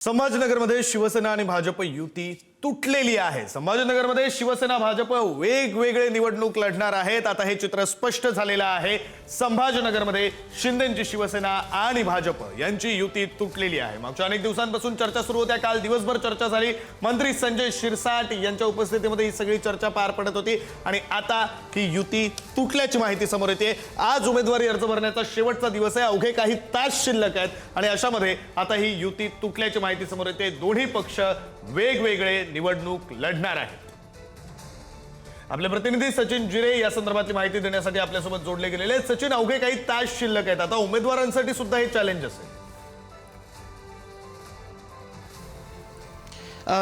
संभाजीनगरमध्ये शिवसेना आणि भाजप युती तुटलेली आहे। संभाजीनगरमध्ये शिवसेना भाजप वेगवेगळे निवडणूक लढणार आहेत। आता हे चित्र स्पष्ट झालेलं आहे। संभाजीनगरमध्ये शिंदेंची शिवसेना आणि भाजप यांची युती तुटलेली आहे। मागच्या अनेक दिवसांपासून चर्चा सुरू होत्या। काल दिवसभर चर्चा झाली। मंत्री संजय शिरसाट यांच्या उपस्थितीमध्ये ही सगळी चर्चा पार पडत होती आणि आता ही युती तुटल्याची माहिती समोर येते। आज उमेदवारी अर्ज भरण्याचा शेवटचा दिवस आहे। अवघे काही तास शिल्लक आहेत आणि अशामध्ये आता ही युती तुटल्याची माहिती समोर येते। दोन्ही पक्ष वेगवेगळे निवडणूक लढणार आहेत। आपले प्रतिनिधी सचिन जिरे या संदर्भातली माहिती देण्यासाठी आपल्यासोबत जोडले गेलेले आहेत। सचिन, अवघे काही तास शिल्लक आहेत। आता उमेदवारांसाठी सुद्धा हे चॅलेंज असेल।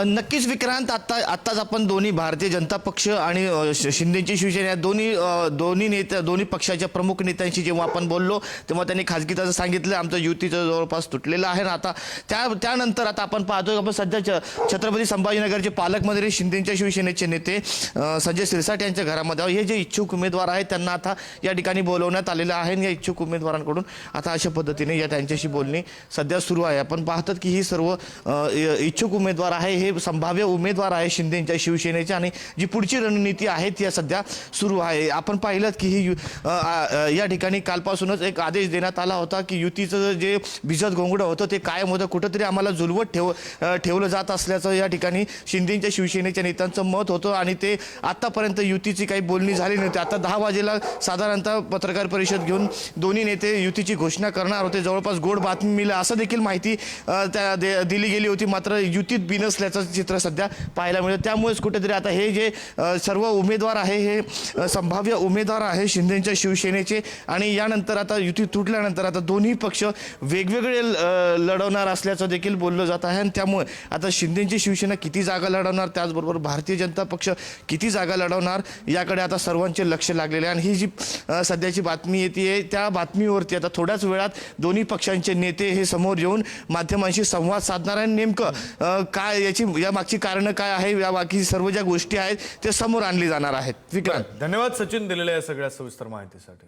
नक्कीच विक्रांत, आत्ताच आपण दोन्ही भारतीय जनता पक्ष आणि शिंदेची शिवसेना दोन्ही पक्षाच्या प्रमुख नेत्यांशी जेव्हा आपण बोललो तेव्हा त्यांनी खासगीत सांगितलं आमचं युतीचं जवळपास तुटलेलं आहे। आता त्यानंतर आता आपण पाहतोय आपण सध्या छत्रपती संभाजीनगरचे पालकमंत्री शिंदेच्या शिवसेनेचे नेते संजय शिरसाट यांच्या घरामध्ये हे जे इच्छुक उमेदवार आहेत त्यांना आता या ठिकाणी बोलवण्यात आलेलं आहे। या इच्छुक उमेदवारांकडून आता अशा पद्धतीने त्यांच्याशी बोलणी सध्या सुरू आहे। आपण पाहतात की ही सर्व इच्छुक उमेदवार आहे, हे संभाव्य उमेदवार आहे शिंदेच्या शिवसेनेच्या आणि जी पुढची रणनीती आहे ती सध्या सुरू आहे। आपण पाहिलं की ही या ठिकाणी कालपासूनच एक आदेश देण्यात आला होता की युतीचं जे भिजत घोंगडं होतं ते कायम होतं, कुठंतरी आम्हाला झुलवत ठेवलं जात असल्याचं या ठिकाणी शिंदेच्या शिवसेनेच्या नेत्यांचं मत होतं आणि ते आतापर्यंत युतीची काही बोलणी झाली नव्हती। आता 10 वाजेला साधारणतः पत्रकार परिषद घेऊन दोन्ही नेते युतीची घोषणा करणार होते। जवळपास गोड बातमी मिळेल असं देखील माहिती दिली गेली होती, मात्र युतीत बिनसल्याचं चित्र सध्या पाहायला मिळतं। त्यामुळेच कुठेतरी आता हे जे सर्व उमेदवार आहे हे संभाव्य उमेदवार आहे शिंदेच्या शिवसेनेचे आणि यानंतर आता युती तुटल्यानंतर आता दोन्ही पक्ष वेगवेगळे लढवणार असल्याचं देखील बोललं जात आहे। आणि त्यामुळे आता शिंदेची शिवसेना किती जागा लढवणार, त्याचबरोबर भारतीय जनता पक्ष किती जागा लढवणार याकडे आता सर्वांचे लक्ष लागलेले आहे। आणि ही जी सध्याची बातमी येते त्या बातमीवरती आता थोड्याच वेळात दोन्ही पक्षांचे नेते हे समोर येऊन माध्यमांशी संवाद साधणार आहे। नेमकं काय या मागची कारणं काय आहे, या बाकी सर्व ज्या गोष्टी आहेत ते समोर आणली जाणार आहेत। विक्रांत, धन्यवाद सचिन दिलेल्या या सगळ्या सविस्तर माहितीसाठी।